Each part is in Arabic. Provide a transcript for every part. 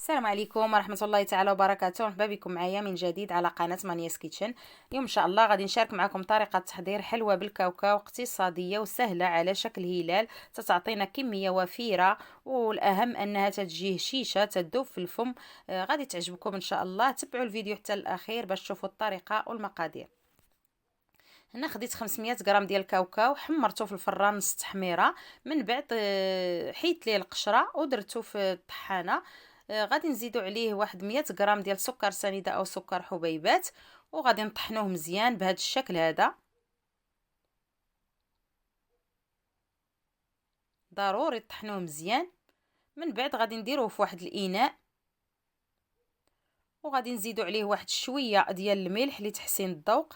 السلام عليكم ورحمة الله تعالى وبركاته. مرحبا بكم معايا من جديد على قناة مانياس كيتشن. اليوم ان شاء الله غادي نشارك معكم طريقة تحضير حلوة بالكاوكاو اقتصادية وسهلة على شكل هلال، تعطينا كمية وفيرة، والاهم انها تجي هشيشة تذوب في الفم. غادي تعجبكم ان شاء الله. تبعوا الفيديو حتى الاخير باش تشوفوا الطريقة والمقادير. هنا خديت 500 غرام ديال الكاوكاو، حمرته في الفران نص تحميره، من بعد حيت ليه القشره ودرته في الطحانه. غادي نزيدو عليه واحد 100 غرام ديال سكر سنيده او سكر حبيبات، وغادي نطحنوه مزيان بهذا الشكل هذا. ضروري تطحنوه مزيان. من بعد غادي نديروه في واحد الاناء، وغادي نزيدو عليه واحد شويه ديال الملح لتحسين الذوق.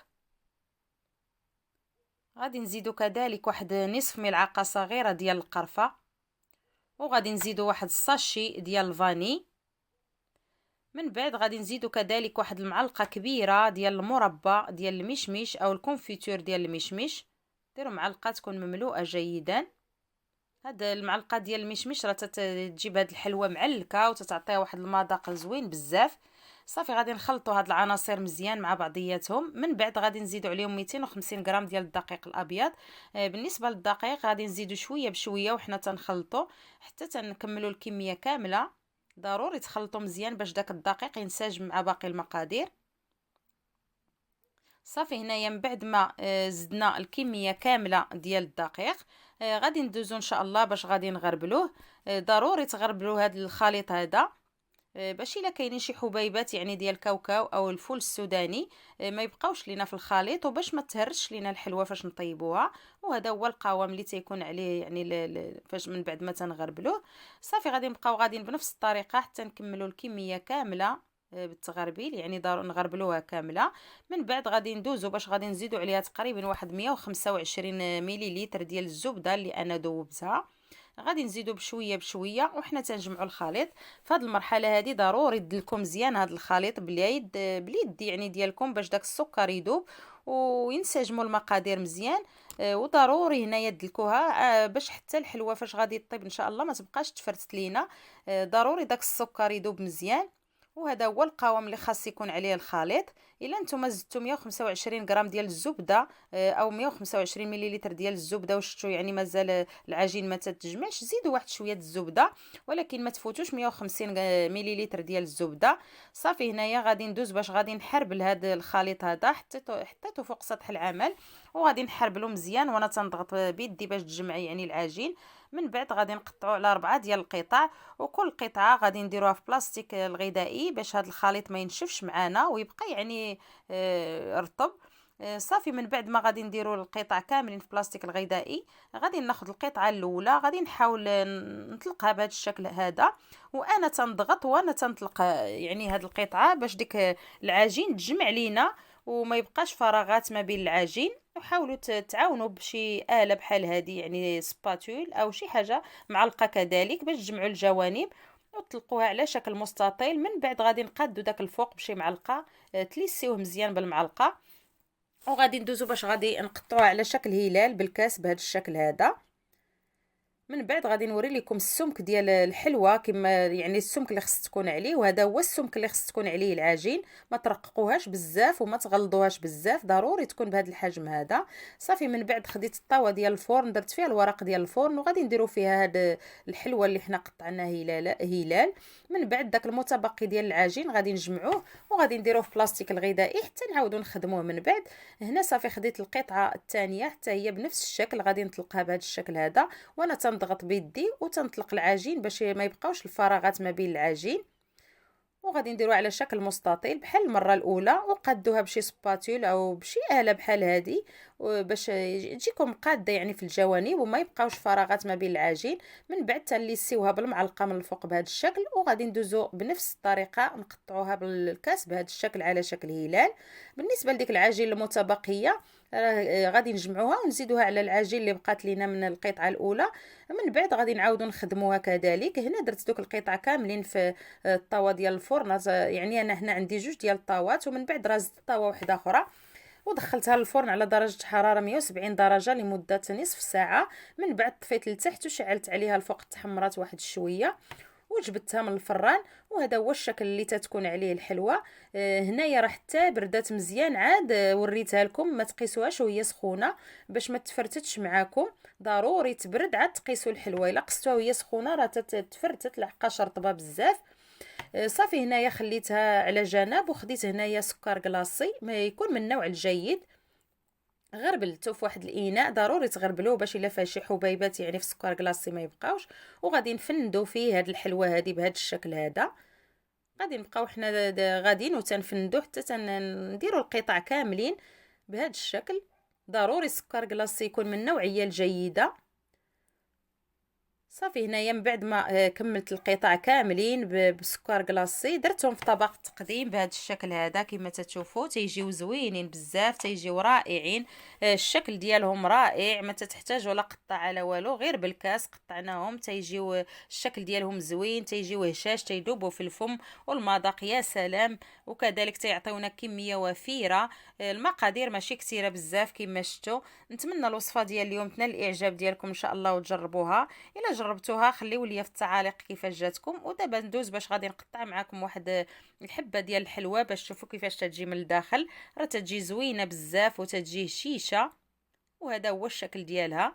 غادي نزيدو كذلك واحد نصف ملعقه صغيره ديال القرفه، وغادي نزيدو واحد الساشي ديال الفاني. من بعد غادي نزيدو كذلك واحد المعلقه كبيره ديال المربى ديال المشمش او الكونفيتور ديال المشمش. ديروا معلقه تكون مملوءه جيدا. هاد المعلقه ديال المشمش راه تجيب هاد الحلوه معلكه وتتعطيها واحد المذاق زوين بزاف. صافي غادي نخلطوا هاد العناصر مزيان مع بعضياتهم. من بعد غادي نزيدو عليهم 250 غرام ديال الدقيق الابيض. بالنسبه للدقيق غادي نزيدو شويه بشويه وحنا تنخلطوا حتى تنكملوا الكميه كامله. ضروري تخلطوا مزيان باش داك الدقيق ينسجم مع باقي المقادير. صافي هنايا من بعد ما زدنا الكميه كامله ديال الدقيق، غادي ندوزو ان شاء الله باش غادي نغربلوه. ضروري تغربلوا هذا الخليط هذا باش الا كاينين شي حبيبات يعني ديال الكاوكاو او الفول السوداني ما يبقاوش لينا في الخليط، وباش ما تهرش لينا الحلوه فاش نطيبوها. وهذا هو القوام اللي تيكون عليه يعني فاش من بعد ما تنغربلوه. صافي غادي نبقاو غاديين بنفس الطريقه حتى نكملوا الكميه كامله بالتغربيل، يعني نغربلوها كامله. من بعد غادي ندوزو باش غادي نزيدو عليها تقريبا واحد 125 مليلتر ديال الزبده اللي انا ذوبتها. غادي نزيدو بشويه بشويه وحنا تنجمعوا الخليط. في هذه المرحله هذه ضروري تدلكوا مزيان هذا الخليط باليد يعني ديالكم باش داك السكر يذوب وينسجموا المقادير مزيان. وضروري هنايا تدلكوها باش حتى الحلوه فاش غادي طيب ان شاء الله ما تبقاش تفرتت لينا. ضروري داك السكر يذوب مزيان. وهذا هو القوام اللي خاص يكون عليه الخليط. الا نتوما زدتوا 125 غرام ديال الزبده او 125 مليلتر ديال الزبده وشفتوا يعني مازال العجين ما تتجمعش، زيدوا واحد شويه الزبده، ولكن ما تفوتوش 150 مليلتر ديال الزبده. صافي هنايا غادي ندوز باش غادي نحربل هذا الخليط هذا حطيته فوق سطح العمل، وغادي نحربلو مزيان وانا تنضغط بيدي باش تجمع يعني العجين. من بعد غادي نقطعوا على 4 ديال القطع، وكل قطعه غادي نديروها في بلاستيك الغذائي باش هذا الخليط ما ينشفش معنا ويبقى يعني رطب. صافي من بعد ما غادي نديروا القطع كاملين في بلاستيك الغذائي، غادي ناخذ القطعه الاولى غادي نحاول نطلقها بهذا الشكل هذا، وانا تنضغط وانا تنطلق يعني هذه القطعه باش ديك العجين تجمع لينا وما يبقاش فراغات ما بين العجين. وحاولوا تعاونوا بشي آلة بحال هذه يعني سباتول او شي حاجه معلقه كذلك باش تجمعوا الجوانب وتطلقوها على شكل مستطيل. من بعد غادي نقادو داك الفوق بشي معلقه، تليسيوه مزيان بالمعلقه، وغادي ندوزو باش غادي نقطعوها على شكل هلال بالكاس بهذا الشكل هذا. من بعد غادي نوري لكم السمك ديال الحلوه كما يعني السمك اللي خص تكون عليه، وهذا هو السمك اللي خص تكون عليه العجين. ما ترققوهاش بزاف وما تغلظوهاش بزاف، ضروري تكون بهذا الحجم هذا. صافي من بعد خديت الطاوه ديال الفرن، درت فيها الورق ديال الفرن، وغادي نديرو فيها هاد الحلوه اللي حنا قطعناها هلال. من بعد داك المتبقي ديال العجين غادي نجمعوه وغادي نديروه في بلاستيك الغذائي حتى نعاودو نخدموه. من بعد هنا صافي خديت القطعه الثانيه حتى هي بنفس الشكل، غادي نطلقها بهذا الشكل هذا وانا تنضغط بيدي وتنطلق العجين باش ما يبقاوش الفراغات ما بين العجين. وغادي نديروها على شكل مستطيل بحال المره الاولى، وقادوها بشي سباتول او بشي آلة بحال هذه باش تجيكم قاده يعني في الجوانب وما يبقاوش فراغات ما بين العجين. من بعد تنليسيوها بالمعلقه من الفوق بهذا الشكل، وغادي ندوزو بنفس الطريقه نقطعوها بالكاس بهذا الشكل على شكل هلال. بالنسبه لديك العجين المتبقيه غادي نجمعوها ونزيدوها على العجين اللي بقات لينا من القطعه الاولى. من بعد غادي نعاودو نخدموها كذلك. هنا درت دوك القطع كاملين في الطاوه ديال الفرن، يعني انا هنا عندي جوج ديال الطاوات، ومن بعد رازت طاوه واحده اخرى ودخلتها للفرن على درجه حراره 170 درجه لمده نصف ساعه. من بعد طفيت لتحت وشعلت عليها الفوق تحمرات واحد شويه، وجبدتها من الفران. وهذا هو الشكل اللي تتكون عليه الحلوى. هنايا راه حتى بردات مزيان عاد وريتها لكم، ما تقيسوهاش وهي سخونه باش ما تفرتتش معاكم. ضروري تبرد عاد تقيسوا الحلوى، الا قصتوها وهي سخونه راه تتفرتت لحقاش رطبه بزاف. صافي هنايا خليتها على جنب، وخديت هنايا سكر كلاصي ما يكون من النوع الجيد. غربلته في واحد الاناء، ضروري تغربلوه باش الا فيه شي حبيبات يعني في السكر كلاصي ما يبقاوش. وغادي نفندو فيه هاد الحلوى هادي بهذا الشكل هذا. غادي نبقاو حنا غاديين وتنفندو حتى نديروا القطع كاملين بهذا الشكل. ضروري السكر كلاصي يكون من النوعيه الجيده. صافي هنايا من بعد ما كملت القطع كاملين بسكر كلاصي، درتهم في طبق تقديم بهذا الشكل هذا كما تشوفوا. تيجيو زوينين بزاف، تيجيو رائعين. الشكل ديالهم رائع، ما تحتاج ولا قطع على والو، غير بالكاس قطعناهم تيجيو الشكل ديالهم زوين، تيجيو هشاش، تيذوبوا في الفم والمذاق يا سلام. وكذلك تيعطيونا كميه وفيره. المقادير ماشي كثيره بزاف كما شفتوا. نتمنى الوصفه ديال اليوم تنال الاعجاب ديالكم ان شاء الله وتجربوها. الا جربتوها خليوا لي في التعاليق كيفاش جاتكم. ودابا ندوز باش غادي نقطع معكم واحد الحبه ديال الحلوى باش تشوفوا كيفاش تجي من الداخل. راه تجي زوينه بزاف وتجي هشيشه. وهذا هو الشكل ديالها.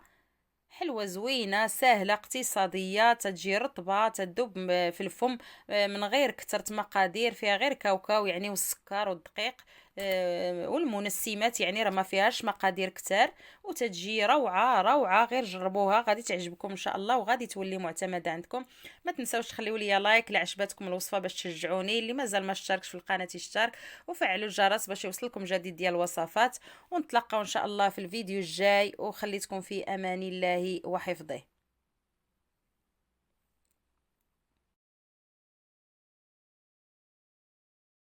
حلوة زوينة سهلة اقتصادية، تجي رطبة تذوب في الفم من غير كثرة مقادير، فيها غير كاوكاو يعني والسكر والدقيق والمنسمات، يعني راه ما فيهاش مقادير كتار. وتجي روعة روعة، غير جربوها غادي تعجبكم ان شاء الله وغادي تولي معتمدة عندكم. ما تنساوش تخليوا لي لايك اللي عجبتكم الوصفة باش تشجعوني، اللي مازال ما اشتركش في القناة يشترك، وفعلوا الجرس باش يوصلكم جديد ديال الوصفات. ونتلاقاو ان شاء الله في الفيديو الجاي، وخليتكم في امان الله وحفظه.